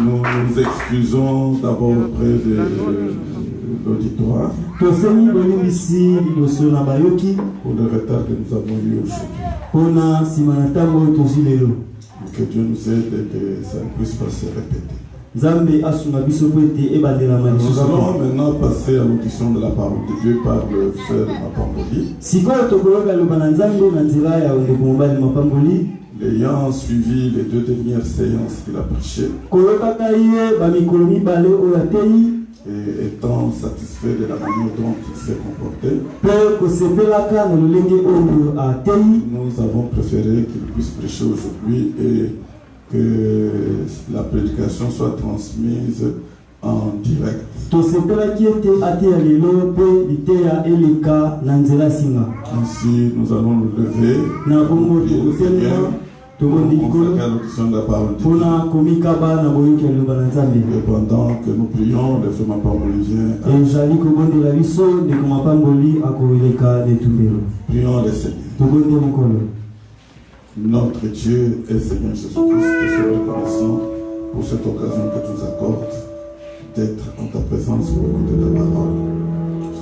Nous nous excusons d'abord auprès de l'auditoire pour le retard que nous avons eu aujourd'hui. Que Dieu nous aide et que ça ne puisse pas se répéter. Nous allons maintenant passer à l'audition de la parole de Dieu par le frère Mapamboli. Ayant suivi les 2 dernières séances qu'il a prêchées et étant satisfait de la manière dont il s'est comporté, nous avons préféré qu'il puisse prêcher aujourd'hui et que la prédication soit transmise en direct. Ainsi, nous allons nous lever pour consacrer à l'audition de la parole de Dieu. Et pendant que nous prions, le frère Mapamboli vient. Prions le Seigneur. Notre Dieu et Seigneur Jésus-Christ, te sommes reconnaissants pour cette occasion que tu nous accordes d'être en ta présence pour écouter ta parole.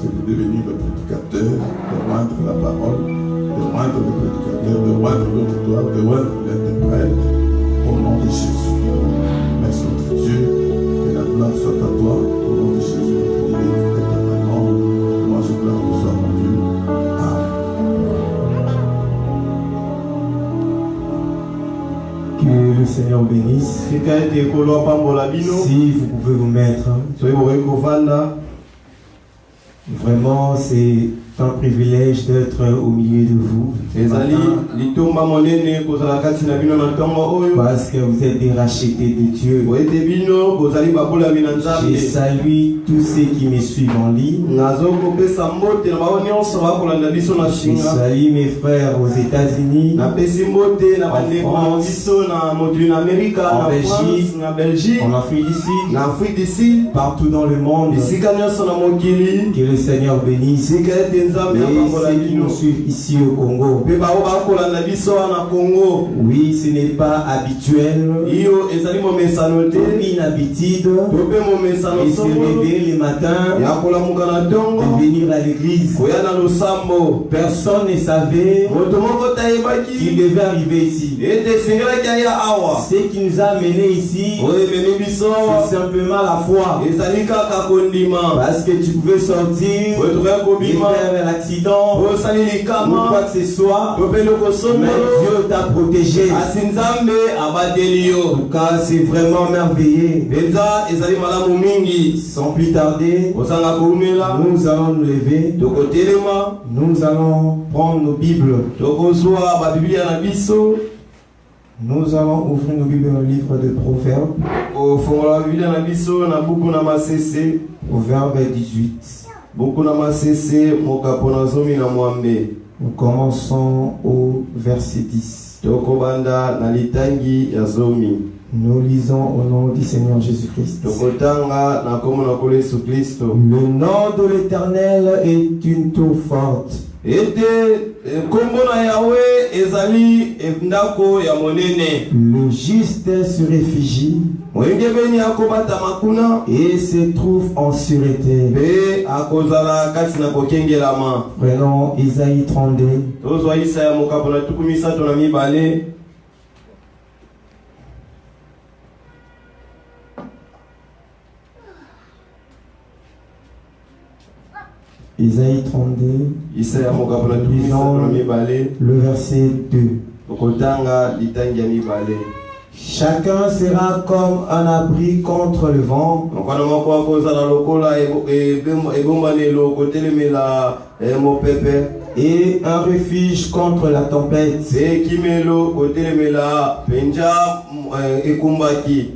C'est de devenir le prédicateur, de rendre la parole, de rendre le prédicateur, de rendre l'auditoire, de rendre l'interprète au nom de Jésus. Merci notre Dieu, que la gloire soit à toi, au nom de Jésus, notre divin éternellement. Moi je gloire que soit mon Dieu. Que le Seigneur bénisse. Si vous pouvez vous mettre. Vraiment, c'est un privilège d'être au milieu de vous. Parce que vous êtes des rachetés de Dieu. Je salue tous ceux qui me suivent en ligne. Je salue mes frères aux États-Unis, en France, en Belgique, en Afrique du Sud, partout dans le monde. Que le Seigneur bénisse. Et ceux qui nous suivent ici au Congo. Oui, ce n'est pas habituel, inhabitude de se réveiller le matin, de venir à l'église. Personne ne savait qu'il devait arriver ici. Ce qui nous a amenés ici, c'est simplement la foi. Parce que tu pouvais sortir, faire un accident ou quoi que ce soit, mais Dieu t'a protégé. En tout cas, c'est vraiment merveilleux. Sans plus tarder, nous allons nous lever, nous allons prendre nos Bibles, nous allons ouvrir nos Bibles dans le livre de Proverbes, Proverbe 18. Nous commençons au verset 10. Nous lisons au nom du Seigneur Jésus-Christ. Le nom de l'Éternel est une tour forte. Le juste se réfugie et se trouve en sûreté. Prenons Isaïe 32. Isaïe 32, lisons le verset 2. Chacun sera comme un abri contre le vent, et un refuge contre la tempête.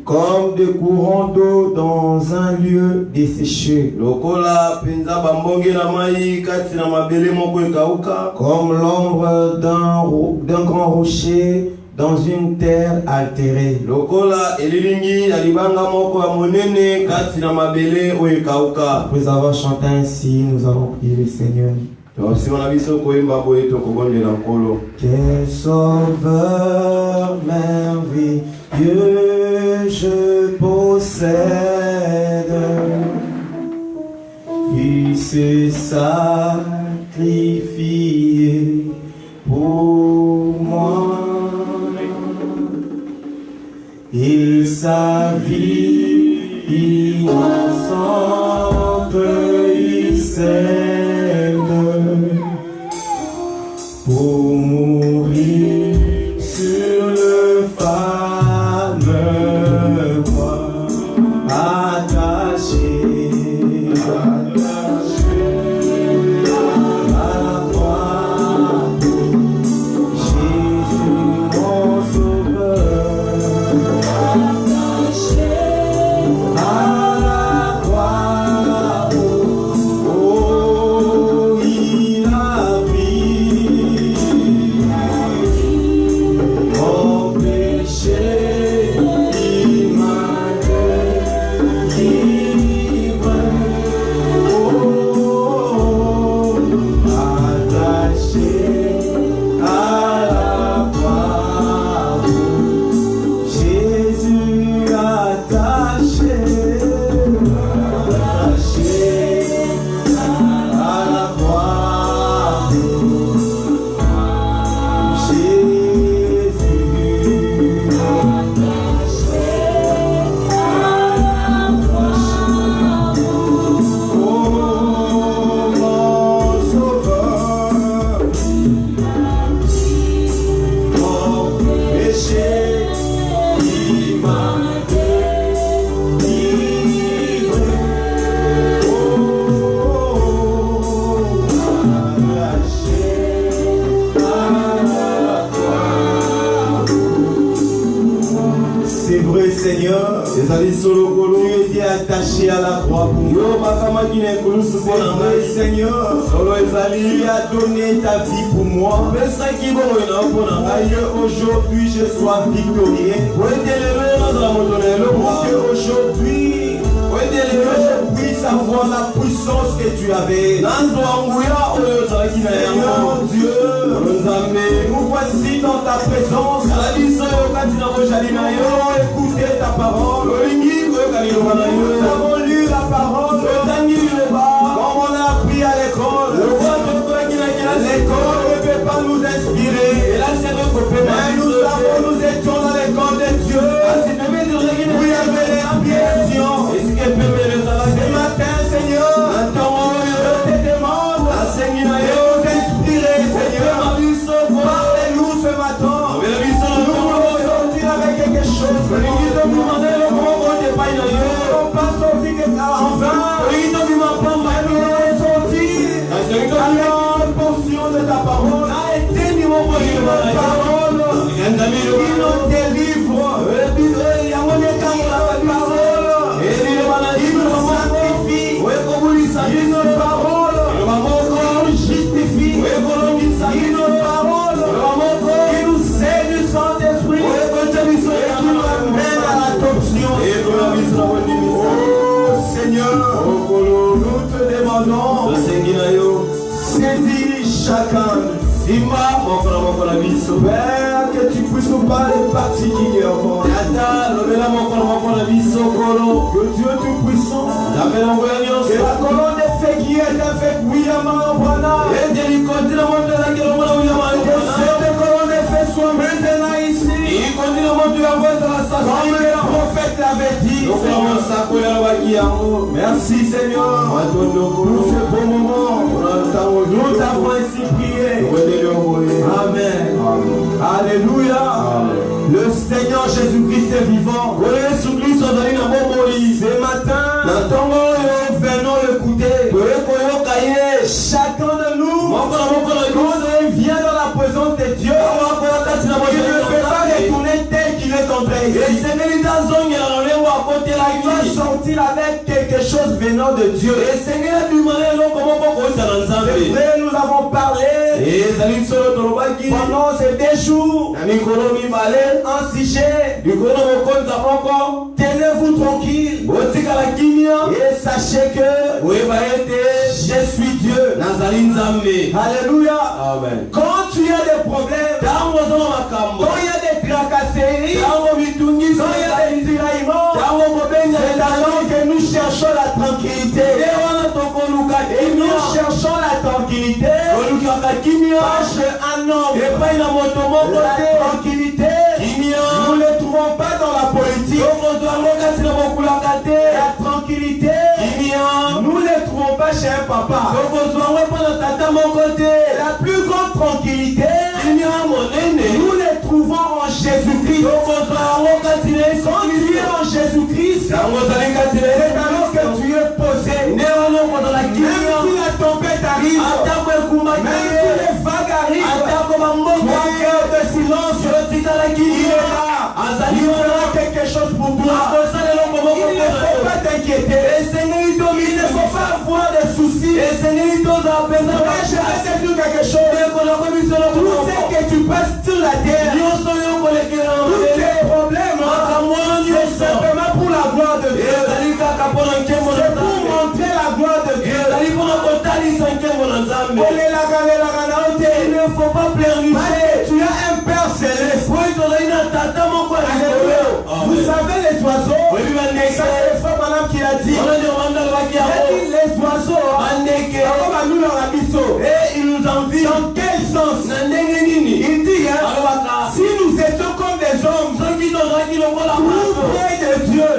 Comme des courants d'eau dans un lieu desséché, comme l'ombre d'un grand rocher dans une terre altérée. Après avoir chanté ainsi, nous allons prier le Seigneur. Quel sauveur merveilleux je possède, qui s'est sacrifié pour moi, et sa vie innocente il s'aime pour mourir sur le fameux croix, attaché à la croix. Jésus mon sauveur, attaché à la croix. Oh, il a pris mon péché, il m'a délivré. Oh, attaché à la croix, Jésus attaché à la croix, Jésus oh mon sauveur, mon péché, il m'a délivré. Oh, attaché à la croix. C'est vrai, Seigneur, tu étais attaché à la croix pour moi. C'est vrai, Seigneur, tu as donné ta vie pour moi. Aïe, aujourd'hui je sois victorieux. Pour que aujourd'hui je puisse avoir la puissance que tu avais. Seigneur Dieu, nous voici dans ta présence. Nous avons écouté ta parole. Nous avons lu la parole. Comme on a appris à l'école. L'école ne peut pas nous inspirer. Mais nous étions dans l'école de Dieu. Où il y avait l'inspiration. Ce matin, Seigneur, je te demande de nous inspirer, Seigneur. Parlez-nous ce matin. Nous voulons sortir avec quelque chose. Nous ne voulons pas sortir en vain. Nous voulons sortir avec une portion de ta parole. Une parole qui nous délivre. Une parole qui nous justifie. Une parole qui nous sait du Saint-Esprit et qui nous amène à l'adoption. Oh Seigneur, nous te demandons, saisis chacun. Père, que tu puisses nous parler particulièrement. Que Dieu Tout-Puissant, que la colonne de feu qui est avec William Branham, que cette colonne de feu soit maintenant ici, comme le prophète l'avait dit. Merci Seigneur pour ce bon moment. Nous t'avons ainsi prié. Amen. Alléluia. Le Seigneur Jésus-Christ est vivant. Ce matin, venons l'écouter. Chacun de nous, quand il vient dans la présence de Dieu, il ne peut pas retourner tel qu'il est entré. Il doit sortir avec quelque chose venant de Dieu. C'est vrai, nous avons parlé pendant ces 2 jours un sujet. Tenez-vous tranquille et sachez que je suis Dieu. Alléluia. Amen. Quand tu as des problèmes, quand il y a des tracasseries, quand il y a des tiraillements, c'est alors que nous cherchons la tranquillité. Et nous cherchons la tranquillité. Parce qu'un homme, la tranquillité, nous ne le trouvons pas dans la politique. La tranquillité, nous ne le trouvons pas chez un papa. La plus grande tranquillité, nous le trouvons en Jésus-Christ. Quand tu es en Jésus-Christ, c'est alors que tu es posé. Même si la tempête arrive, même si les vagues arrivent, ton cœur de silence, il est là. Il fera quelque chose pour toi. Il ne faut pas t'inquiéter. Il ne faut pas avoir de soucis. Mais je vais te dire quelque chose. Tout ce que tu passes sur la terre, tous tes problèmes, c'est simplement pour la gloire de Dieu. C'est pour montrer la gloire de Dieu. Il ne faut pas pleurnicher. Tu as un Père céleste. Vous savez les oiseaux, ça c'est le frère madame qui l'a dit. Les oiseaux, et ils nous envient. Dans quel sens? Il dit, si nous étions comme des hommes, tout près de Dieu, on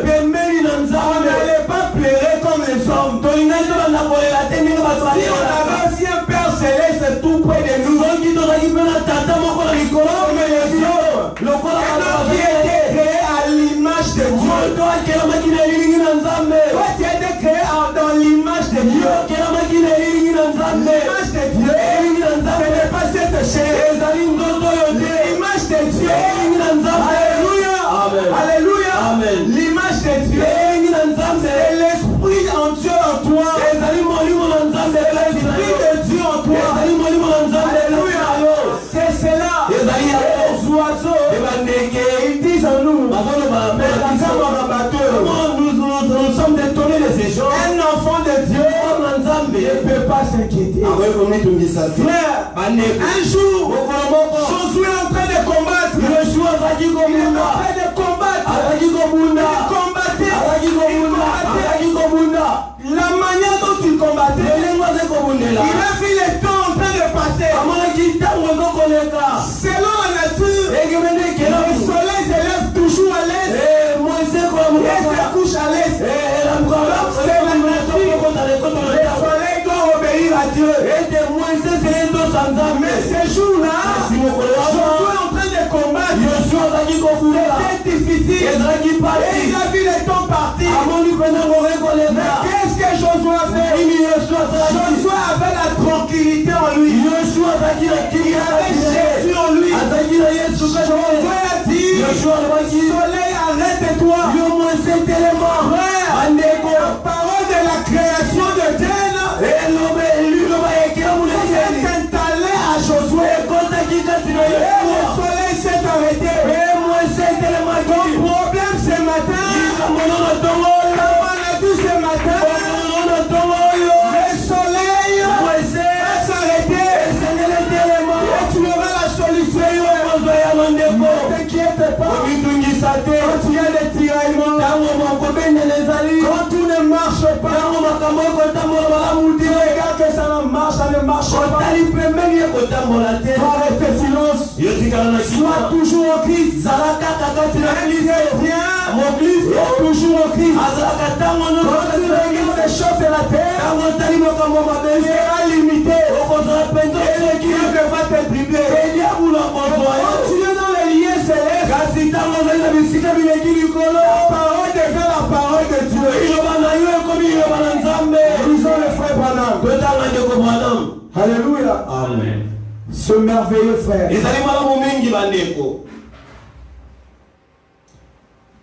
n'allait pas pleurer comme les hommes. Si on avait aussi un Père céleste tout près de nous, comme les hommes, qui était créé à l'image de Dieu. Toi, tu as été créé dans l'image de Dieu. L'image de Dieu, ce n'est pas cette chair. L'image de Dieu. Alléluia. Alléluia. L'image de Dieu, c'est l'esprit en Dieu en toi. C'est l'esprit de Dieu en toi. Alléluia. C'est cela. Les oiseaux, ils disent en nous, nous sommes détonnés de ces choses. Un enfant de Dieu ne peut pas s'inquiéter. Frère, un jour, Josué est en train de combattre. Il est en train de combattre. La manière dont il combattait, il a vu le temps en train de passer. Selon la nature, le soleil se lève toujours à l'est. Et se couche à l'est. C'est la nature. Le soleil doit obéir à Dieu. Mais ces jours-là, Josué est en train de combattre. C'était difficile. Et il a vu le temps partir. Mais qu'est-ce que Josué a fait? Josué avait la tranquillité en lui. Il avait Jésus en lui. Josué a dit, soleil, arrête-toi. Frère, la parole de la création de Dieu s'est installée à Josué. Le soleil s'est arrêté. Ton problème ce matin, ce matin, le soleil va s'arrêter. Et tu auras la solution. Ne t'inquiète pas. Quand tu as des tiraillements, quand tout ne marche pas, regarde que ça ne marche pas. Arrête silence. Sois toujours en Christ. L'église est bien. Mon Christ est toujours en Christ. Quand tu regardes les choses de la terre, il sera limité. Et l'équilibre va te dribbler. Continue dans les liens célestes. La parole devient la parole de Dieu. Lisons le frère Branham. Alléluia. Amen. Ce merveilleux frère.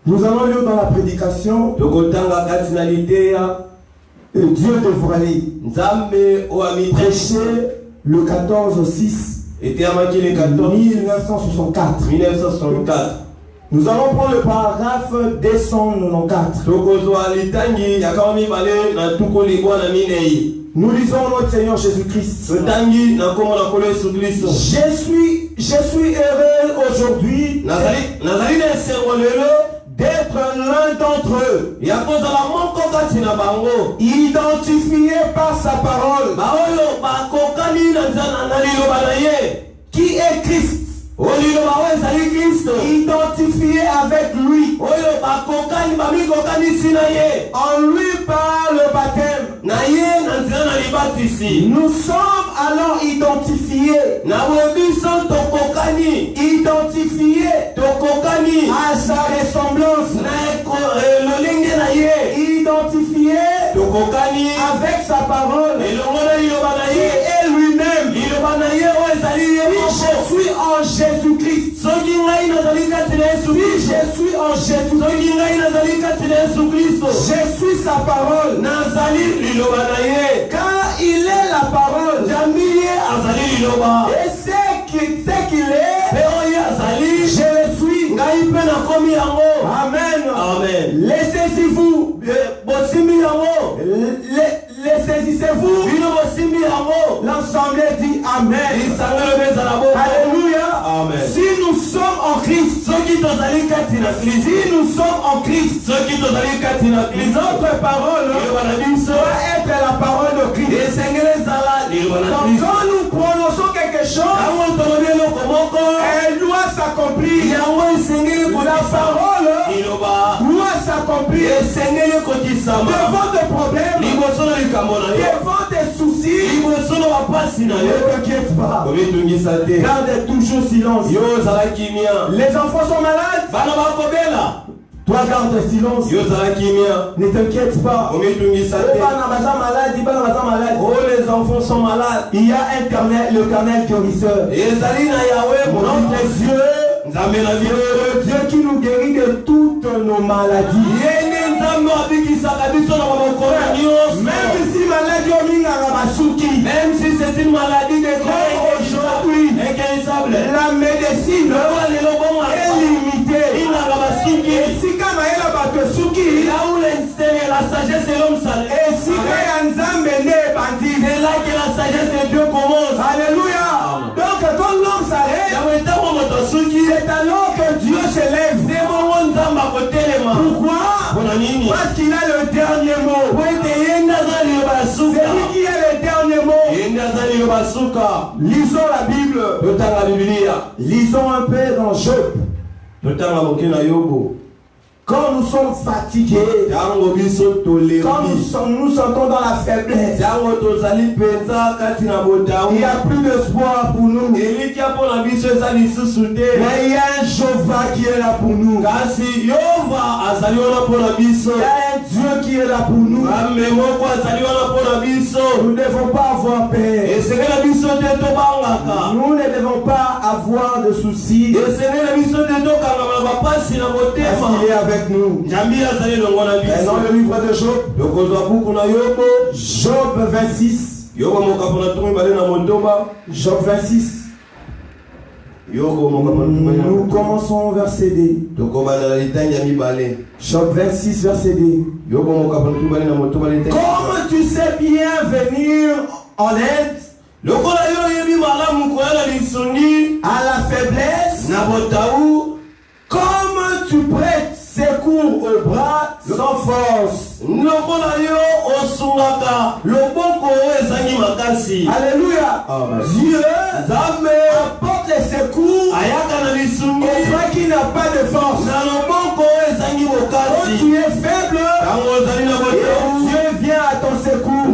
Nous allons lire dans la prédication. Et Dieu devra prêcher le 14-6-1964. Nous allons prendre le paragraphe 294. Nous lisons notre Seigneur Jésus-Christ. Je suis heureux aujourd'hui d'être l'un d'entre eux, identifié par sa parole, qui est Christ, identifié avec lui, en lui par le baptême. Nous sommes alors identifiés à sa ressemblance, identifiés avec sa parole, qui est lui-même. Je suis en Jésus-Christ. Si je suis en Jésus-Christ, je suis sa parole. Car il est la parole. Et c'est qu'il est, je le suis. Amen. Les saisissez-vous. Les saisissez-vous. L'ensemble dit Amen. Alléluia. Amen. Si nous sommes en Christ, si nous sommes en Christ, notre parole doit être la parole de Christ. Quand nous prononçons quelque chose, elle doit s'accomplir. La parole doit s'accomplir. Devant des problèmes, devant des soucis, ne t'inquiète pas. Garde toujours silence. Les enfants sont malades. Toi garde silence. Ne t'inquiète pas. Les enfants sont malades. Il y a le carnel guérisseur. Notre Dieu qui nous guérit de toutes nos maladies. Même si c'est une maladie de corps aujourd'hui, la médecine est limitée. Et si comme elle a battu Suki, là où la sagesse de l'homme s'arrête. Et si c'est là que la sagesse de Dieu commence. Alléluia. Donc quand l'homme s'arrête, c'est alors que Dieu s'élève. Pourquoi? Parce qu'il a le dernier mot. C'est lui qui a le dernier mot. Lisons la Bible. Lisons un peu dans Job. Quand nous sommes fatigués, quand nous sentons dans la faiblesse, il n'y a plus d'espoir pour nous. Mais il y a un Jéhovah qui est là pour nous. Il y a un Dieu qui est là pour nous. Nous ne devons pas avoir peur. Nous ne devons pas avoir de soucis. Parce qu'il est avec nous. Dans le livre de Job, Job 26. Job 26. Nous commençons au verset D. Job 26, verset D. Comme tu sais bien venir en aide à la faiblesse, comme tu prêtes secours au bras sans force. Alléluia. Dieu apporte les secours au bras qui n'a pas de force. Quand tu es faible, Dieu vient à ton secours.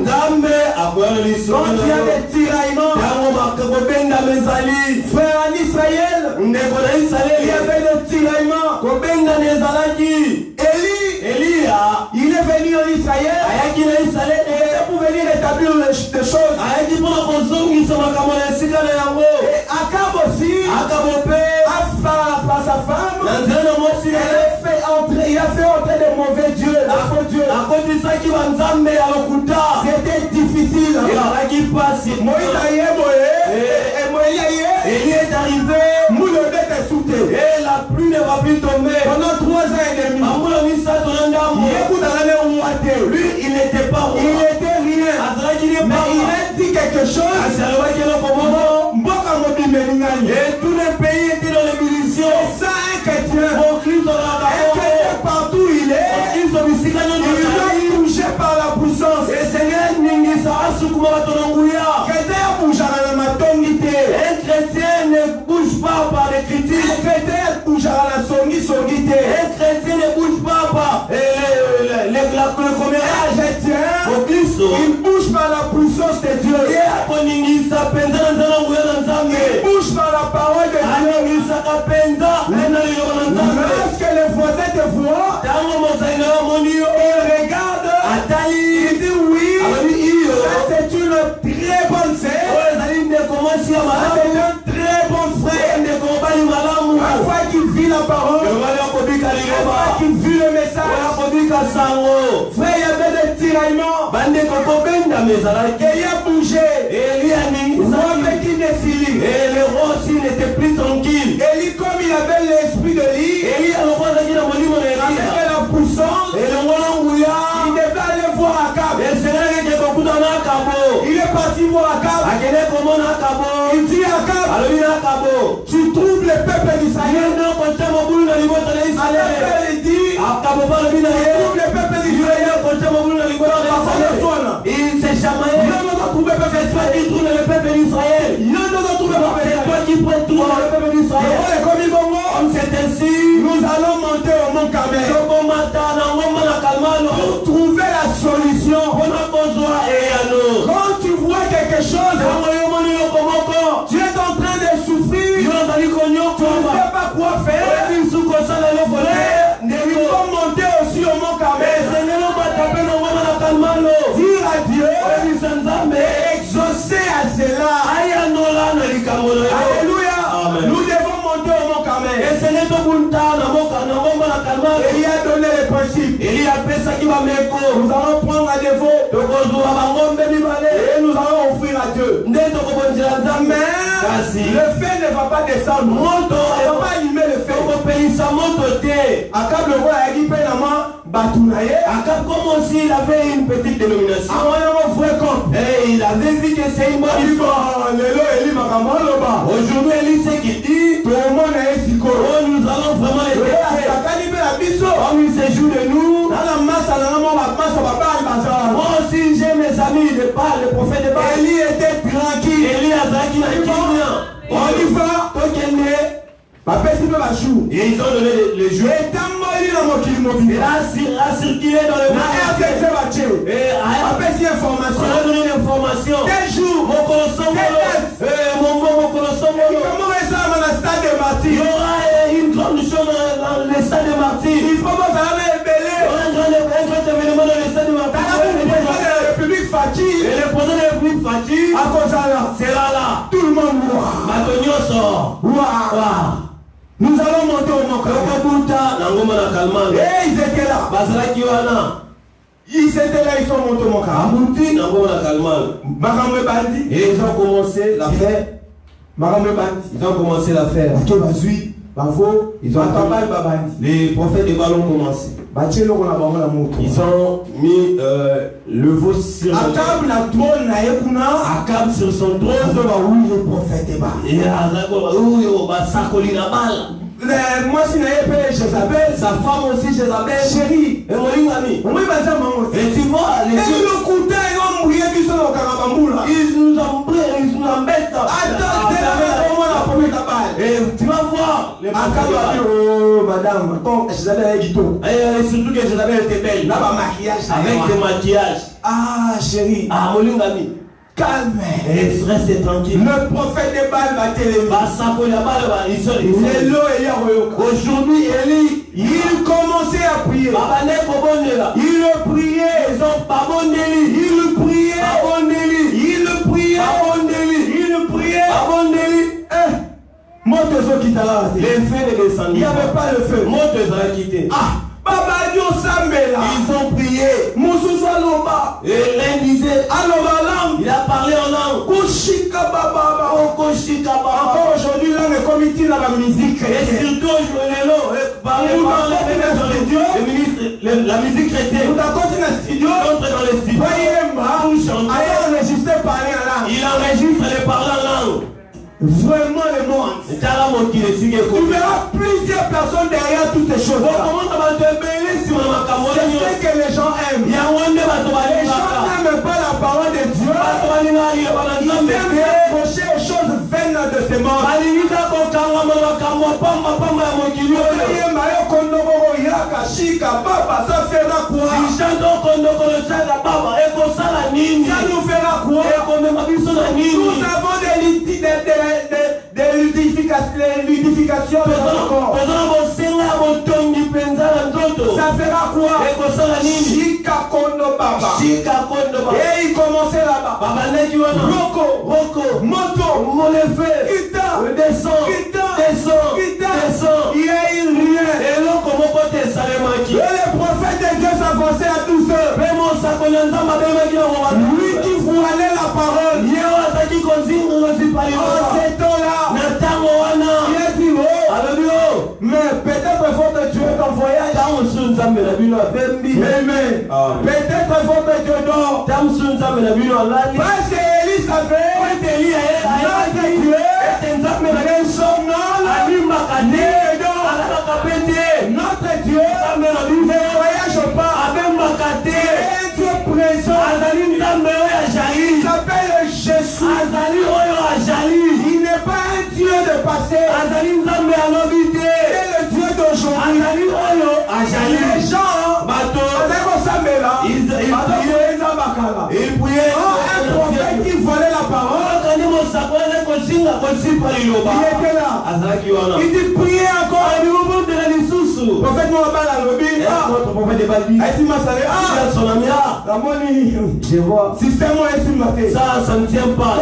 Quand tu as des tiraillements, frère en Israël, il y avait des tiraillements. Elia, il est venu en Israël pour venir établir des choses. Et Akab aussi, par sa femme, il a fait entrer des mauvais dieux, des faux dieux. C'était difficile. Moïse est arrivé, Moulodé est sauté. Et la pluie ne va plus tomber. Pendant 3 ans et demi. Lui, il n'était pas roi. Il était rien. Mais quelque chose, et tous les pays étaient dans l'ébullition. C'est ça un chrétien. Un chrétien partout il est, il doit bouger par la puissance. Et Seigneur, un chrétien ne bouge pas par les critiques. Un chrétien ne bouge pas par le commérage. Il bouge par la puissance de Dieu. Il bouge par la parole de Dieu. Lorsque les voisins te voient, ils regardent, il dit oui, ça c'est une très bonne sœur. C'est un très bon frère. Une fois qu'il vit la parole, une fois qu'il vit le message, frère, il y avait des tiraillements. Et il a bougé. Et le roi aussi n'était plus tranquille. Élie, comme il avait l'esprit de Élie, avec la puissance, il devait aller voir Akab. Il est parti voir Akab. Il dit à Akab, tu trouves le peuple d'Israël. Alors il dit, tu trouves le peuple d'Israël. Il s'est chamaillé. Il trouve le peuple d'Israël. C'est toi qui peux trouver le peuple d'Israël. Comme c'est ainsi, nous allons monter au mont Carmel pour trouver la solution. Quand tu vois quelque chose, tu es en train de souffrir, tu ne sais pas quoi faire. Il faut monter aussi au mont Carmel. Dire à Dieu, exaucer à cela. Alléluia. Nous devons monter au mont Carmel. Et il a donné les principes. Nous allons prendre un défaut et nous allons offrir à Dieu. Mais le feu ne va pas descendre. On ne va pas allumer le feu. Akab le roi a dit Akab, comme aussi il avait une petite dénomination, et il avait vu que c'est une bonne histoire. Aujourd'hui, Élie sait qu'il dit, nous allons vraiment les détruire. Comme il se joue de nous, moi aussi j'ai mes amis de Baal, le prophète de Baal. Élie était tranquille. Élie a tranquille. On y va. Et ils ont donné les jeux. Et là, a circulé dans le monde. Et on a donné l'information. Quel jour? Il y aura une grande chose dans le stade de martyrs. Il faut un grand événement dans le stade de martyrs. Et le président de la République Fatih, c'est là. Tout le monde voit. Nous allons monter au mont Carmel. Et ils étaient là. Ils étaient là, ils sont montés au mont Carmel. Et ils ont commencé l'affaire. Les prophètes de Baal ont commencé. Ils ont mis le veau sur Akab sur son trône. Moi, si Jézabel, sa femme aussi Jézabel, chérie, et tu vois, ils nous embêtent. Et tu vas voir les madame, et surtout que Jézabel était belle, avec des maquillages. Ah chérie, calme et reste tranquille. Le prophète de Baal va téléviser. Aujourd'hui, Élie, il commençait à prier. Il priait. Ils ont pas bon Élie. Il priait. Il priait. Il priait. Les feux ne descendent. Il n'y avait pas le feu. Ils ont prié. Et l'un disait, il a parlé en langue. Encore aujourd'hui, là, le comité dans la musique. Et surtout, la musique chrétienne. Il a vraiment le monde. Tu verras plusieurs personnes derrière toutes ces choses. C'est ce que les gens aiment. Les gens n'aiment pas la parole de Dieu. Ils aiment s'approcher aux choses vaines de ce monde. Ça fera quoi? Ça nous fera quoi? Nous avons des ludifications de notre corps. Ça fera quoi? Chika kondo baba. Et il commençait là-bas. Roko, moto, Kita, descend. Il y a une rien. Et le prophète de Dieu s'avançait à tous eux. Lui qui voilait la parole. En ces temps-là, il a dit, mais peut-être votre Dieu est en voyage. Amen. Peut-être votre Dieu dort. Parce qu'Élie savait notre Dieu est insomnant. Notre Dieu ne voyage pas. Il est un Dieu présent. Il s'appelle Jésus. Il n'est pas un Dieu de passé. Il est le Dieu d'aujourd'hui. Les gens, il priait. Un prophète qui volait la parole. Il était là. Il dit priez encore. Prophète je vois. Système ça ne tient pas.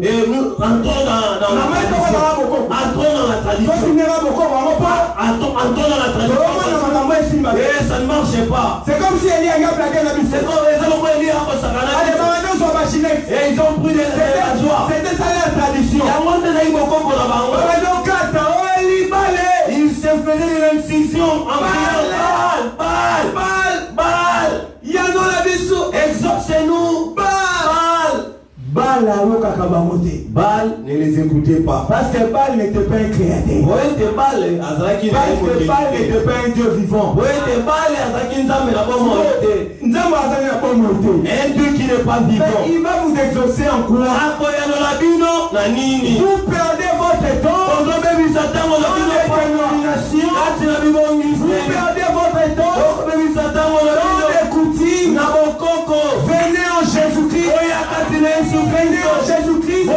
Et nous entrons dans la tradition. Entrons dans la tradition. Et ça ne marche pas. C'est comme si Elie a plaqué la bise. C'est comme Elie a et ils ont pris des joie. C'était ça la tradition. Il se faisait une incision en priant Baal. Exaucez-nous. Baal ne les écoutait pas. Parce que Baal n'était pas un créateur. Baal n'était pas un Dieu vivant. Un Dieu qui n'est pas vivant. Il va vous exaucer en quoi? Vous perdez votre temps. Vous perdez votre temps. Des coutumes. Venez en Jésus-Christ. Venez en Jésus-Christ.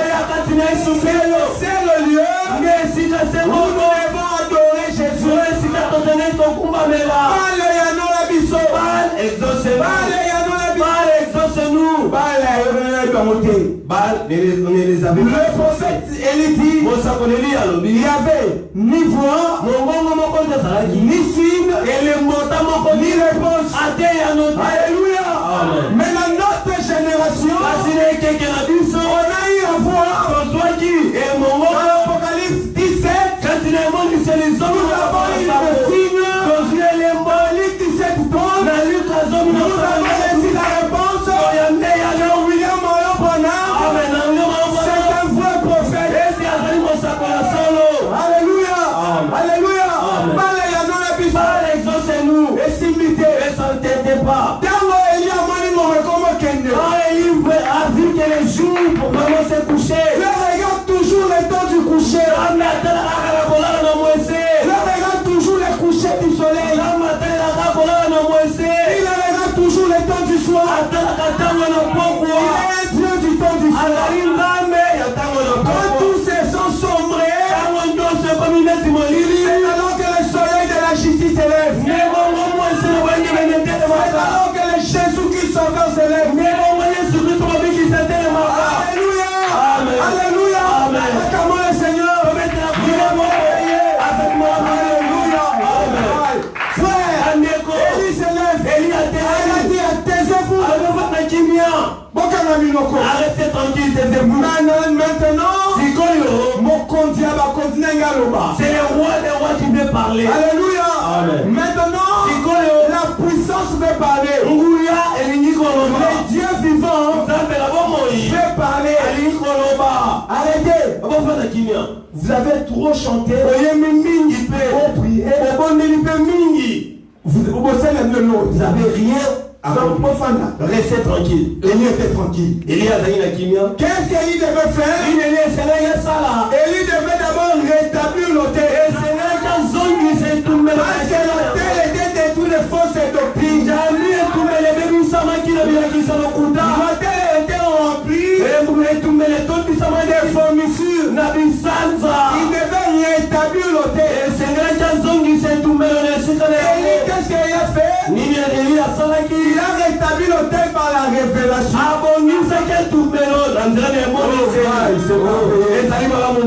C'est le lieu où nous devons adorer Jésus. Exaucez-nous. Le prophèt Élie dit, il y avait ni voix, ni signe, ni réponse. Alléluia. Mais dans notre génération, on a eu à voir Apocalypse 17. Nous avons eu le signe. Luc 17 tombe. Nous avons laissé la réponse. William Moyo Bonham. C'est un vrai prophète. Alléluia. Alléluia. Exaucez-nous. Et s'imiter. Et s'entendez pas. Quand Élie a vu que les jours pour vraiment se coucher. Le regarde toujours le temps du coucher. Le regarde toujours le coucher du soleil. Il regarde toujours le temps du soir. Il est un Dieu du temps du soir. Quand tous ces sont sombrés, c'est alors que le soleil de la justice s'élève. C'est alors que le Jésus-Christ sauveur s'élève. Alléluia. Alléluia. Acclamons le Seigneur. Frère, Élie s'élève. Il a dit taisez-vous. Arrêtez tranquille, taisez-vous. Maintenant, c'est le roi des rois qui veut parler. Alléluia. Maintenant, la puissance veut parler. Le Dieu vivant veut parler. Arrêtez. Vous avez trop chanté. Vous n'avez rien à comprendre. Restez tranquille. Élie était tranquille. Qu'est-ce qu'Élie devait faire? Élie devait d'abord rétablir l'autel. Parce que l'autel était détruit de fausses doctrines. L'autel était rempli de fournissures. Il devait rétablir l'autel. Élie, qu'est-ce qu'il a fait? Il a rétabli l'autel par la révélation.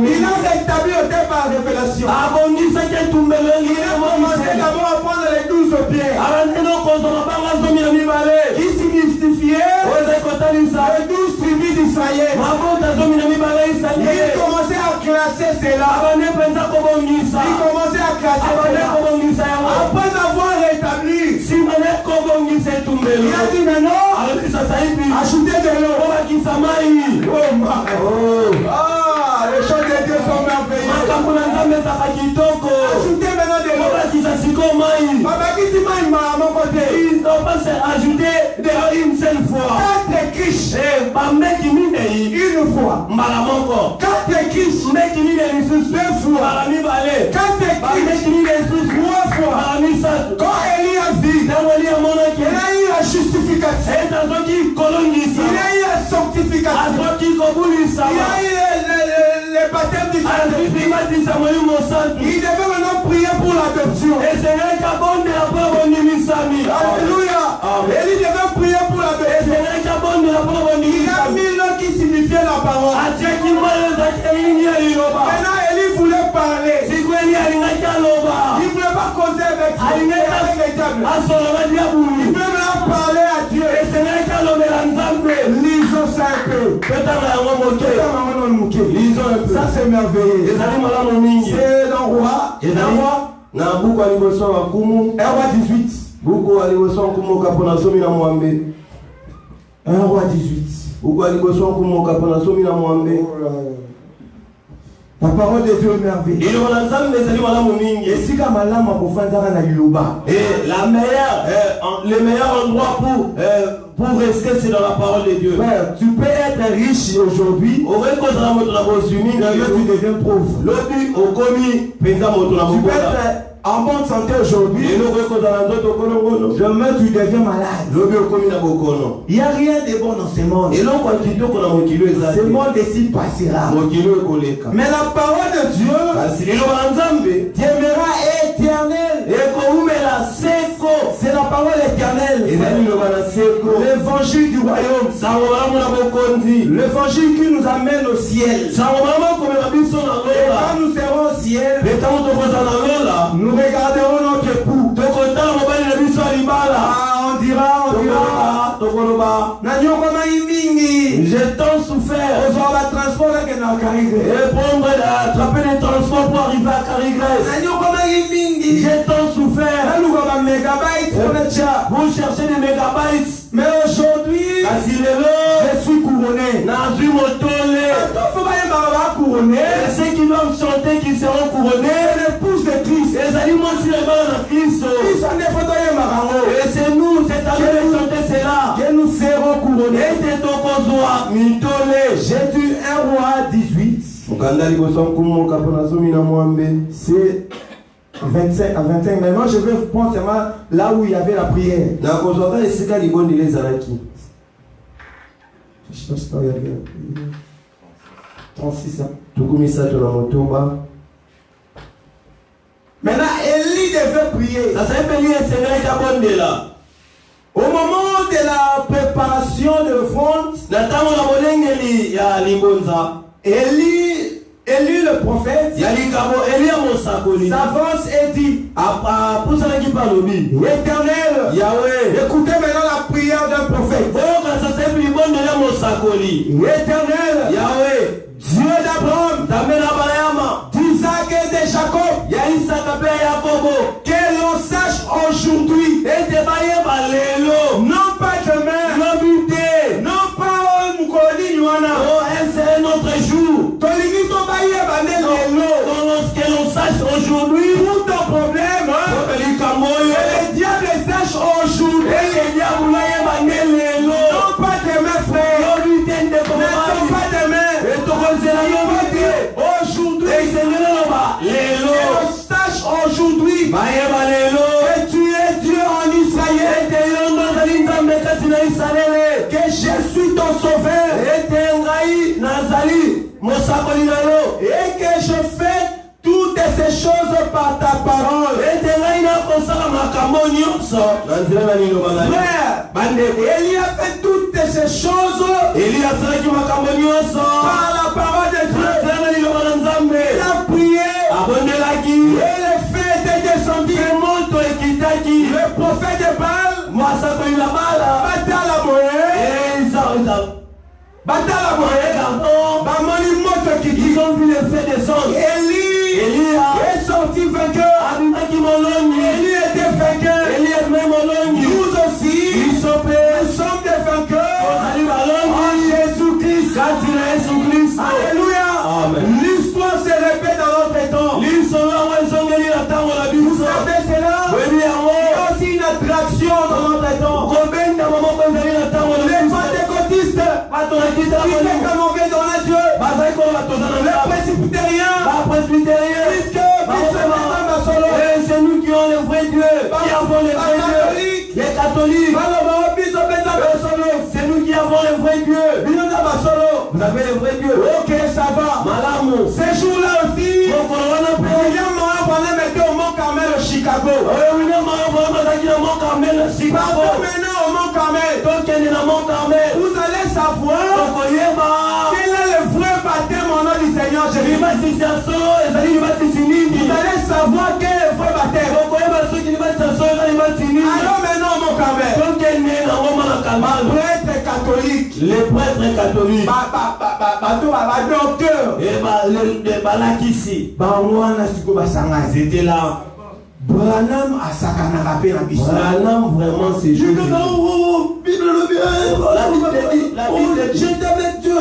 Il a rétabli l'autel par la révélation. Il a commencé d'abord à prendre les 12 pierres. Qui signifiait les 12 tribus d'Israël. Il commençait à classer cela. Il commençait à classer cela. Après avoir rétabli, il a dit maintenant, ajoutez de l'eau. Les choses de Dieu sont merveilleuses. Ajoutez maintenant de l'eau. Ils n'ont pas ajouté une seule fois. 4 quiches. Une fois. 4 quiches. 2 fois. 4 quiches. 3 fois. Quand Élie a vu, il a eu la justification. Il a eu la sanctification. Il a eu le baptême du Saint-Esprit. Il devait maintenant prier pour l'adoption. Alléluia. Élie devait prier pour l'adoption. Il a mis l'eau qui signifiait la parole. Maintenant Élie voulait parler. Il ne voulait pas causer avec Dieu. Il voulait maintenant parler à Dieu. Lisons ça un peu. Ça c'est merveilleux. C'est dans Roi. Un Roi 18. Un Roi 18. La parole de Dieu est merveilleuse. Et le meilleur endroit pour rester, c'est dans la parole de Dieu. Frère, tu peux être riche aujourd'hui, d'ailleurs tu deviens pauvre. Tu peux être en bonne santé aujourd'hui, demain tu deviens malade. Il n'y a rien de bon dans ce monde. Ce monde ici passera. Mais la parole de Dieu demeurera éternelle. C'est la parole éternelle. L'évangile du royaume. L'évangile qui nous amène au ciel. Et quand nous serons au ciel, nous regarderons notre époux. On dira. J'ai tant souffert. Et prendre attraper les transports pour arriver à Carigres. J'ai tant souffert. Vous cherchez des mégabytes. Mais aujourd'hui, je suis couronné. Ceux qui doivent chanter, qui seront couronnés, l'épouse de Christ. Et c'est nous, c'est à nous de chanter cela. Que nous serons couronnés. J'ai dit 1 Roi 18. C'est 25 à 25. Maintenant, je vais prendre seulement là où il y avait la prière. Je sais pas si il y avait 36 ans. Maintenant, Élie devait prier. Au moment de la préparation de l'offrande, Élie le prophète s'avance et dit: Éternel, écoutez maintenant la prière d'un prophète. Éternel, Dieu d'Abraham, d'Isaac et de Jacob, que l'on sache aujourd'hui, non pas demain, non pas un autre jour, aujourd'hui, tout ton problème, le diable sache aujourd'hui, non pas demain frère, n'attends pas demain, aujourd'hui, sache aujourd'hui que tu es Dieu en Israël, que je suis ton sauveur, et que je fais toutes ces choses par ta parole. Frère, Élie a fait toutes ces choses par la parole de Dieu. Il a prié et le feu était descendu. Le prophète de Baal battait la monnaie. Ils ont vu le feu descendre. Élie est sorti vainqueur. Élie était vainqueur. Nous aussi, nous sommes des vainqueurs en Jésus-Christ. Alléluia. L'histoire se répète dans notre temps. Vous savez cela? Il y a aussi une attraction dans notre temps. Les pentecôtistes, qui fait comme on vient dans la Dieu. Les presbytériens, puisque c'est nous qui avons le vrai Dieu. Qui avons le vrai Dieu. Les catholiques, c'est nous qui avons le vrai Dieu. Vous avez le vrai Dieu. Ok, ça va. Ces jours-là aussi, William Morin mettait au Mont Carmel au Chicago. Maintenant au Mont Carmel, vous allez savoir quel est le vrai baptême au nom du Seigneur Jésus. Vous allez savoir quel est le vrai baptême. Alors maintenant au Mont Carmel, prêtre catholique, les prêtres catholiques, docteur, c'était là. Branham a sakana rappelé la Bible. Branham vraiment c'est Dieu. La Bible dit, j'étais avec Dieu.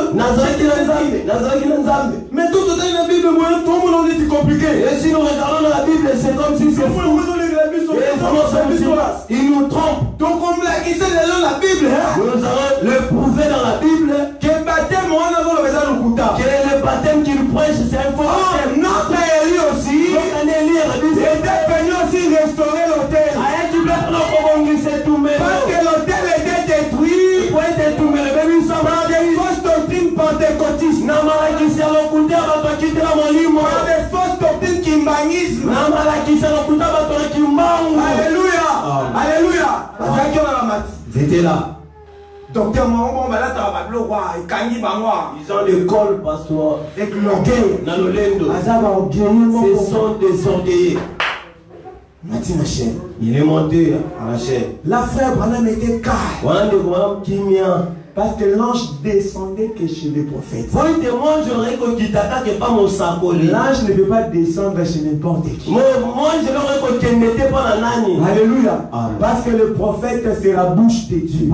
Mais tout dans la Bible, tout le monde dit c'est compliqué. Et si nous regardons dans la Bible, c'est comme si c'est fou. Il nous trompe. Donc on l'a dit dans la Bible. Nous allons le prouver dans la Bible. Que le baptême, on a le baptême qu'il prêche, c'est un faux baptême. Notre Élie aussi. Était venu aussi restaurer l'autel. Parce que l'autel était détruit par des fausses doctrines pentecôtistes. Par des fausses doctrines kimbanisme. Alléluia. Alléluia. C'était là. Docteur Maman, ils ont l'école, pasteur. Avec l'orgueil. Ce sont des orgueillés. Il est monté à la chair. La frère Branham était calme. Parce que l'ange descendait que chez les prophètes. L'ange ne peut pas descendre chez n'importe qui. Alléluia. Parce que le prophète c'est la bouche de Dieu.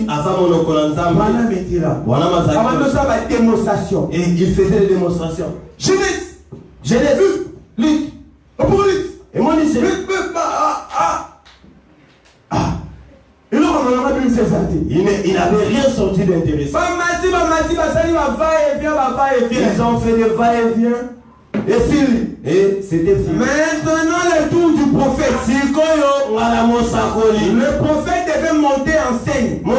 Branham était là. Démonstration. Et il faisait des démonstrations. Genèse. Luc. Apocalypse. Et moi, il n'avait rien sorti d'intéressant. Ils ont fait des va-et-vient. Et c'était fini. Maintenant, le tour du prophète. Le prophète devait monter en scène. Pour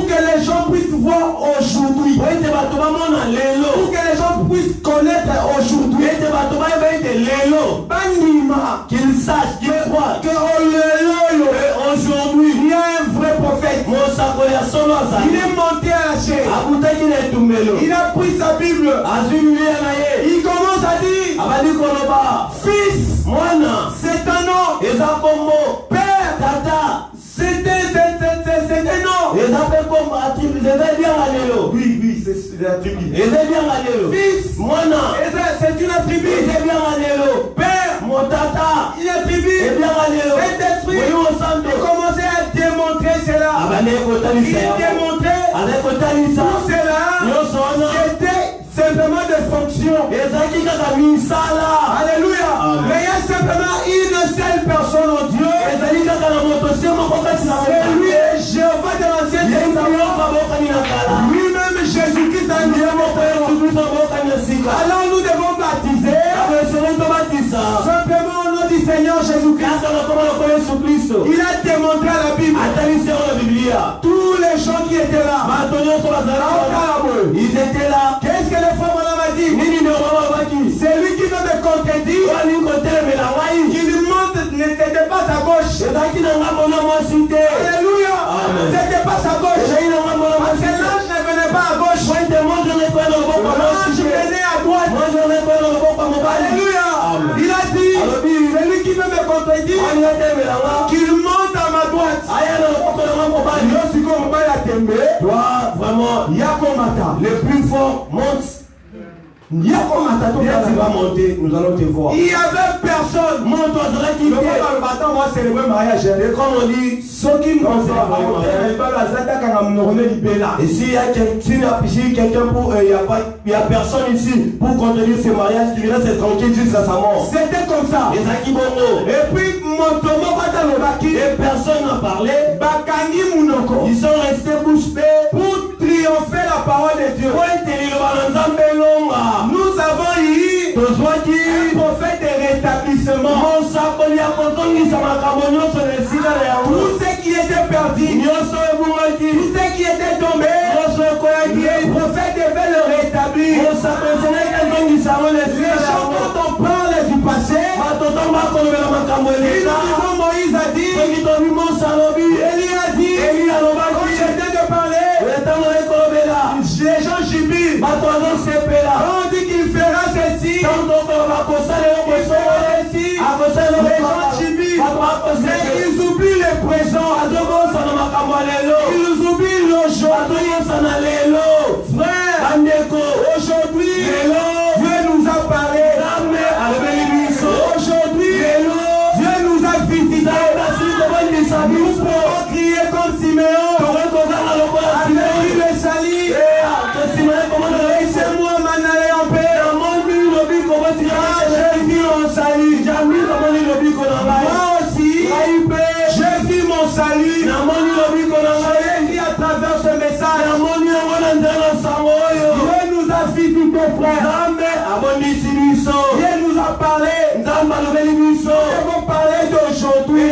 que les gens puissent voir aujourd'hui. Pour que les gens puissent connaître aujourd'hui. Qu'ils sachent, qu'ils croient que aujourd'hui, il y a un vrai prophète. Il est monté à la chair. Il a pris sa Bible. Il commence à dire Fils, c'est un nom. Père, c'est un nom. Oui, c'est la tribu. Fils, c'est une attribut. Père, il est tribu. Cet esprit, il commençait à démontrer cela. Il démontrait tout cela. C'était simplement des fonctions. Il a démontré à la Bible. Tous les gens qui étaient là. Ils étaient là. Qu'est-ce que les femmes a dit? C'est lui qui veut me contredire. Qui lui montre n'était pas sa gauche. Alléluia. C'était pas sa gauche. Parce que l'ange ne venait pas à gauche. L'ange venait à droite. Alléluia. Il a dit, c'est lui qui veut me contredire. Qu'il monte à ma droite. Toi, vraiment, Yakomata, le plus fort, monte. Yakomata, tu vas monter, nous allons te voir. Il n'y avait personne. Monte-toi, qui le matin, on va célébrer le mariage. Et comme on dit, ceux qui nous ont et s'il y a quelqu'un pour, il n'y a personne ici pour contenir ce mariage, qui reste tranquille jusqu'à sa mort. C'était comme ça. Et puis, mon tomo va dans le baki. Et personne n'a parlé. Bakani Mounoko. Ils sont restés bouche bée pour triompher la parole de Dieu. Nous avons eu un prophète de rétablissement. Tout ce qui était perdu, tout ce qui était tombé, le prophète devait le rétablir. Les gens quand on parle du passé, Moïse a dit, Élie a dit, quand j'étais de parler, les gens jubilent. On dit qu'il fera ceci, il fera ceci, les gens jubilent. Mais ils oublient le présent. Ils oublient l'aujourd'hui. Frère, aujourd'hui, Dieu nous a parlé. Aujourd'hui, Dieu nous a visité. Nous pouvons crier comme Siméon. Avec le salut. Laissez-moi m'en aller en paix. J'ai vu mon salut. Moi aussi, j'ai vu mon salut. J'ai vu à travers ce message. Dieu nous a visité, frère. Dieu nous a parlé. Nous avons parlé d'aujourd'hui.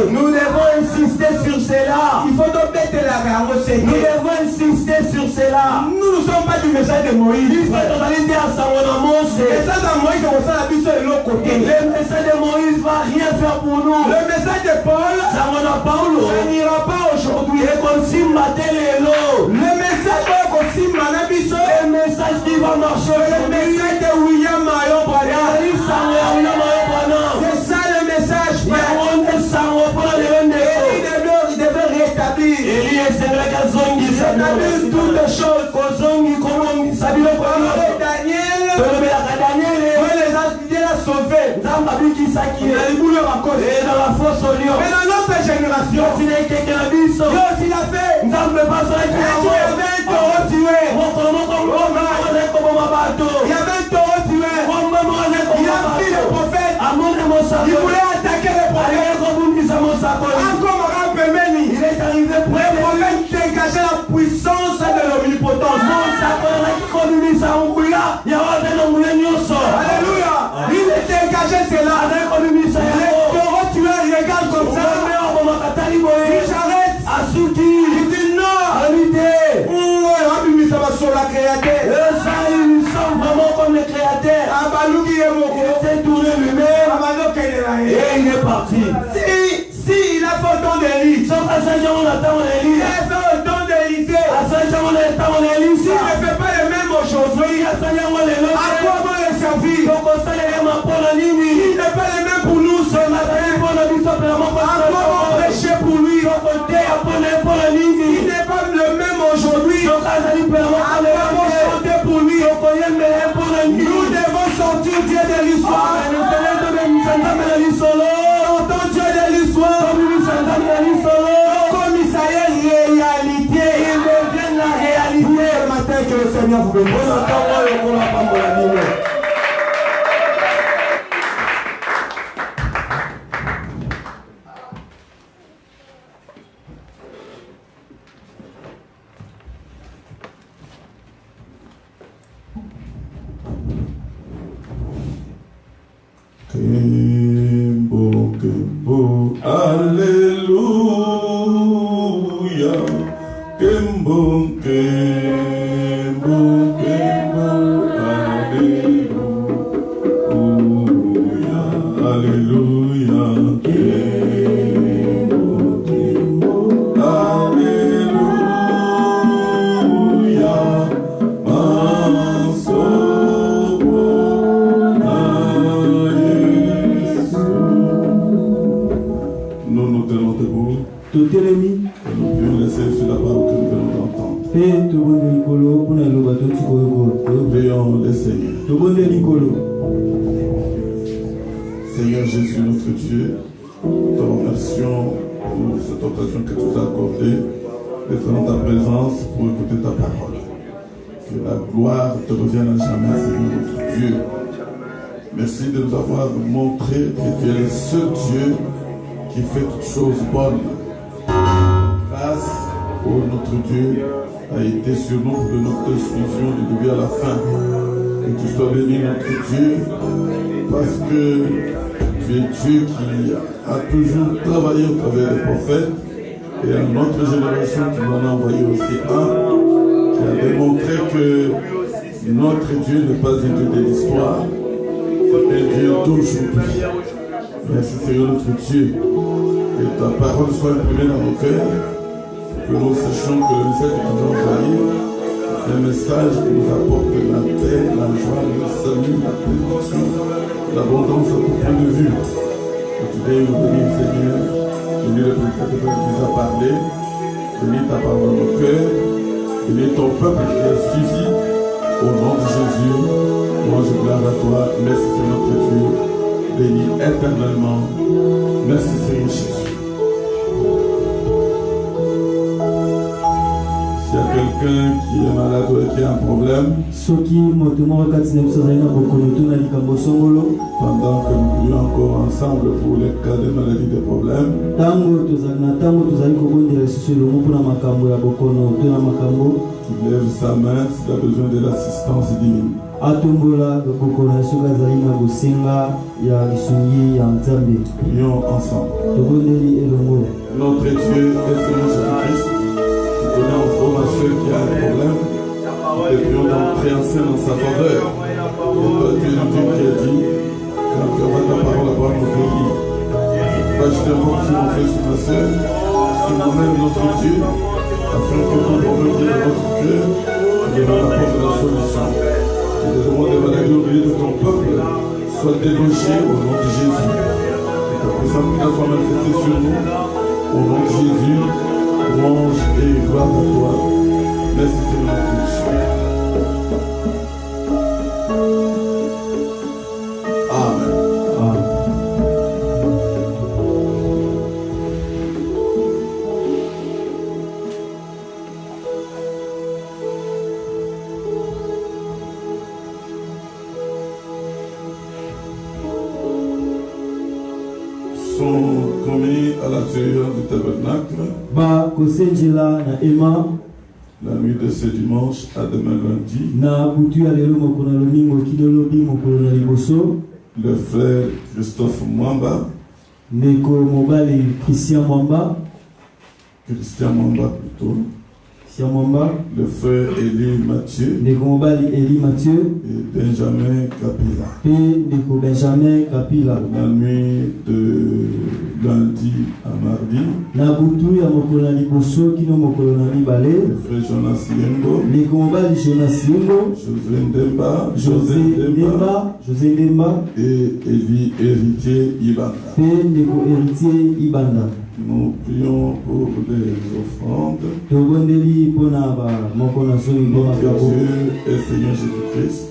Nous devons insister sur cela. Nous devons insister sur cela. Nous ne sommes pas du message de Moïse. Le message de Moïse va rien faire pour nous. Le message de Paul, ça n'ira pas aujourd'hui. Le message qui va marcher. Le message de William Mayon Brada. C'est ça le message, frère. Il devait rétablir. Rétablir toutes les choses. Daniel, Dieu l'a sauvé. Il a éboulé ma cause. Mais dans notre génération, Dieu aussi l'a fait. Il y avait un taureau tué. Il y avait un taureau tué. Il a pris le prophète. Il voulait attaquer le prophète. Encore il est arrivé pour le prophète dégager la puissance de l'omnipotence. Alléluia. Il est dégagé cela. Les taureaux tueurs regardent comme ça. Il s'arrête. Il dit non. Sur la créateur. Ils sont vraiment comme les créateurs. Il s'est tourné lui-même. Et il est parti. Si il a fait autant d'Élie, il a fait autant d'Élysée. S'il ne fait pas le même aujourd'hui, à quoi va le servir? Il n'est pas le même pour nous ce matin. À quoi va prêcher pour lui? Il n'est pas le même aujourd'hui. À quoi va chanter pour lui? Nous devons sortir Dieu de l'histoire. Entends Dieu de l'histoire. Comme ça y est réalité. Il devient la réalité. Ce matin que le Seigneur vous bénisse. Kembo, Kembo, Alléluia. Kembo, Kembo, Kembo, Alléluia. Alléluia. Kembo, Kembo, Alléluia. Nous nous tenons debout. Nous prions laisser sur la parole que nous venons d'entendre. Prions le Seigneur. Seigneur Jésus, notre Dieu, nous te remercions pour cette occasion que tu nous as accordée d'être dans ta présence pour écouter ta parole. Que la gloire te revienne à jamais, Seigneur notre Dieu. Merci de nous avoir montré que tu es le seul Dieu qui fait toutes choses bonnes. Grâce au notre Dieu a été sur nous pour notre exclusion du début à la fin. Que tu sois béni, notre Dieu, parce que tu es Dieu qui a toujours travaillé au travers des prophètes. Et à notre génération, tu m'en as envoyé aussi un qui a démontré que notre Dieu n'est pas un Dieu de l'histoire, c'est un Dieu d'aujourd'hui. Merci Seigneur notre Dieu, que ta parole soit imprimée dans nos cœurs, que nous sachions que le message que tu nous as envoyé, c'est un message qui nous apporte la paix, la joie, le salut, la bénédiction, l'abondance à tout point de vue. Que tu veilles nous bénir Seigneur, bénis le prédicateur qui nous a parlé, bénis ta parole dans nos cœurs, bénis ton peuple qui a suivi, au nom de Jésus, moi je gloire à toi, merci Seigneur notre Dieu, béni éternellement, merci Seigneur Jésus. S'il y a quelqu'un qui est malade ou qui a un problème, pendant que nous prions encore ensemble pour les cas de maladie, de problèmes, qui lève sa main s'il a besoin de l'assistance divine. Prions ensemble. Notre Dieu et Seigneur Jésus-Christ, tu connais un frère, ma soeur qui a un problème, nous te prions d'entrer en scène en sa faveur. Et toi, tu es le Dieu qui a dit, quand tu auras ta parole à voir nous guérir. Je te demande sur mon frère, sur ma soeur, sur nous-mêmes, notre Dieu, afin que tout problème qui est dans notre cœur, tu nous apporte la solution. Je te demande de maladies au milieu de ton peuple, soit délogé au nom de Jésus. Et ta puissance soit manifestée sur nous, au nom de Jésus. Louange et gloire à toi. Merci Seigneur Dieu. Amen. Amen. Sont commis à l'intérieur du tabernacle. La nuit de ce dimanche à demain lundi. Le frère Christophe Mwamba. Christian Mwamba plutôt. Le frère Élie Mathieu et Benjamin Kapila. La nuit de lundi à mardi. Le frère Jonas Yengo, José Ndemba et Élie Héritier Ibanda. Nous prions pour les offrandes. Notre Dieu et Seigneur Jésus-Christ.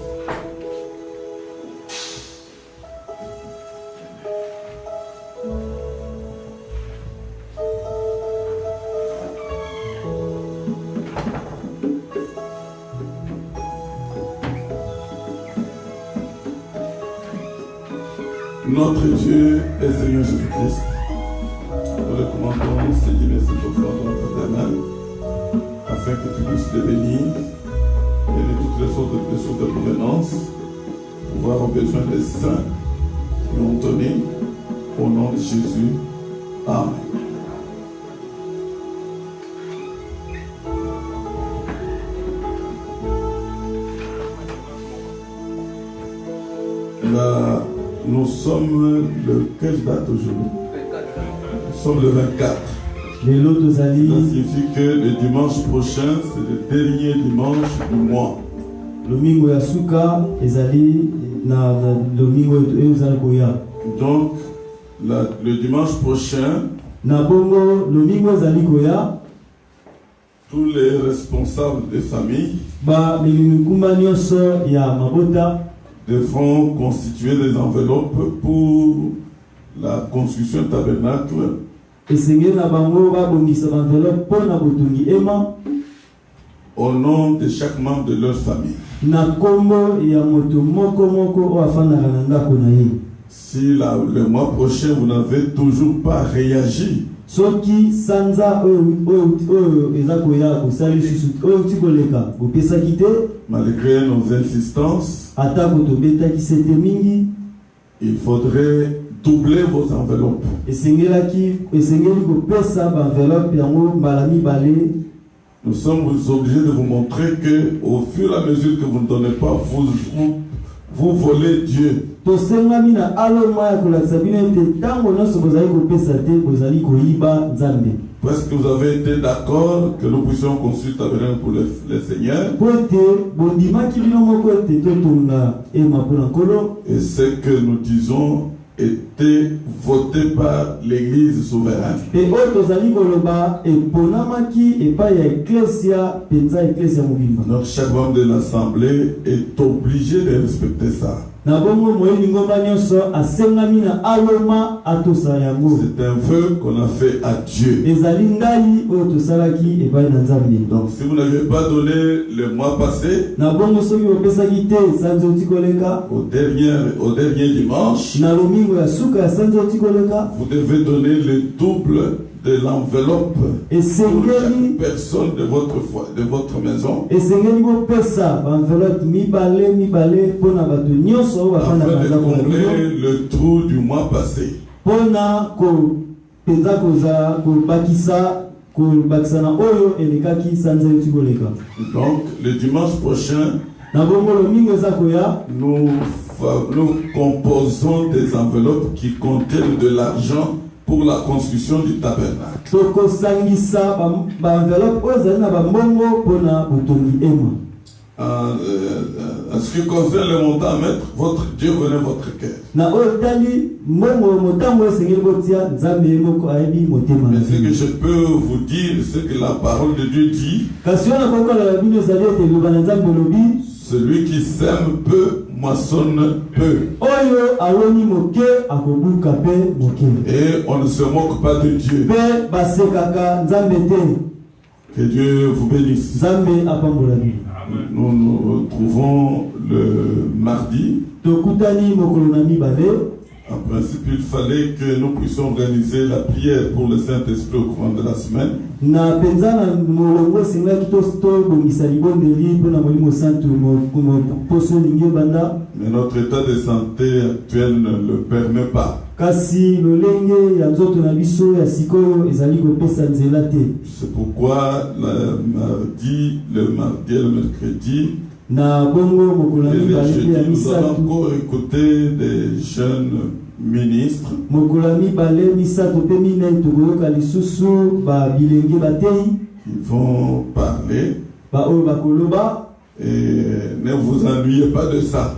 Notre Dieu et Seigneur Jésus-Christ. Nous recommandons ces dîners, cette offrande dans ta main, afin que tu puisses les bénir, bénir toutes les sortes de provenance, pouvoir aux besoins des saints prions Tony, au nom de Jésus. Amen. Là, nous sommes le... Quelle date aujourd'hui? Nous sommes le 24. Ça signifie que le dimanche prochain, c'est le dernier dimanche du mois. Donc, le dimanche prochain, tous les responsables des familles devront constituer des enveloppes pour la construction du tabernacle. Au nom de chaque membre de leur famille. Si le mois prochain vous n'avez toujours pas réagi, malgré nos insistances, il faudrait doubler vos enveloppes. Nous sommes obligés de vous montrer que au fur et à mesure que vous ne donnez pas, vous volez Dieu. Parce que vous avez été d'accord que nous puissions construire le tabernacle pour le Seigneur. Et ce que nous disons était voté par l'Église souveraine. Donc chaque membre de l'Assemblée est obligé de respecter ça. C'est un vœu qu'on a fait à Dieu. Donc si vous n'avez pas donné le mois passé, au dernier dimanche, vous devez donner le double de l'enveloppe pour chaque personne de votre maison, afin de combler le trou du mois passé. Donc le dimanche prochain, nous composons des enveloppes qui contiennent de l'argent pour la construction du tabernacle. En ce qui concerne le montant à mettre, votre Dieu connaît votre cœur. Mais ce que je peux vous dire, c'est que la parole de Dieu dit: celui qui sème peu moissonne peu. Et on ne se moque pas de Dieu. Que Dieu vous bénisse. Nous nous retrouvons le mardi. En principe, il fallait que nous puissions organiser la prière pour le Saint-Esprit au courant de la semaine. Mais notre état de santé actuel ne le permet pas. C'est pourquoi le mardi et le mercredi, nous allons encore écouter des jeunes ministres qui vont parler. Et ne vous ennuyez pas de ça.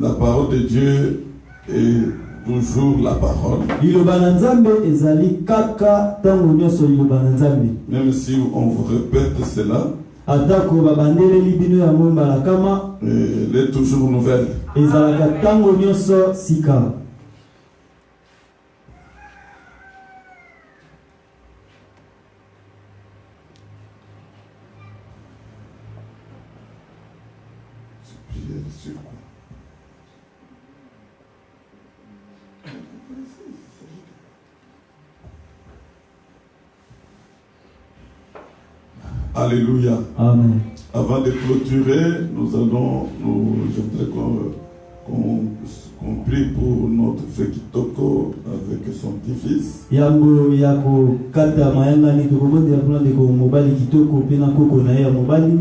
La parole de Dieu est toujours la parole. Même si on vous répète cela, elle est toujours nouvelle. Alléluia. Amen. Avant de clôturer, je voudrais qu'on prie pour notre frère Kitoko avec son petit-fils. Yango yako kata mayanga ni tukomende ya plan de ko mobali Kitoko pena koko na ya mobali.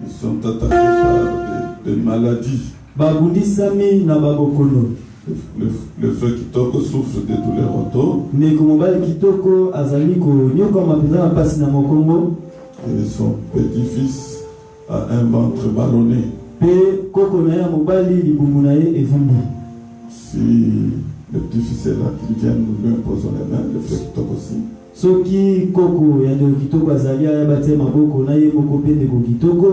Ils sont attaqués par des maladies. Babundisami na babokono. Le frère Kitoko souffre de douleurs auto. Neko mobali Kitoko azali ko nyoka mapenza na pasi na mokongo. Et son petit-fils a un ventre ballonné. Pe koko na ya mobali libumu na ye evumbi. Si le petit-fils est là, qu'il vienne nous lui imposer les mains, le frère Kitoko aussi. Soki koko ya ndeko Kitoko azali ya batie maboko na ye moko pe ndeko Kitoko.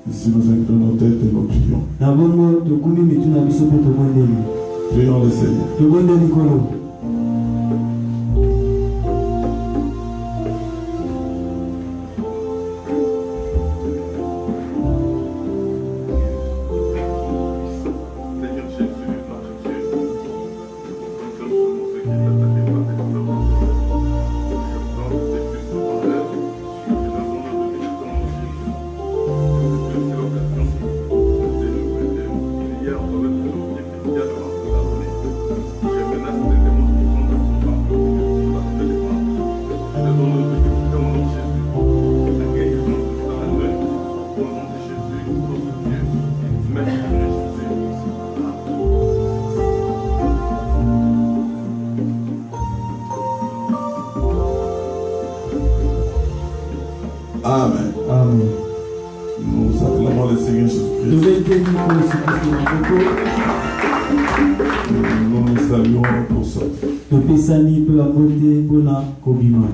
Ici nous inclinons nos têtes et nous prions. Na bongo tokumi mitu na biso pe tomondeli. Prions le Seigneur. Tomondeli kolo. Amen. Amen. Nous acclamons le Seigneur Jésus-Christ. Nous nous saluons pour ça. Topesani pe la beauté bona kobima.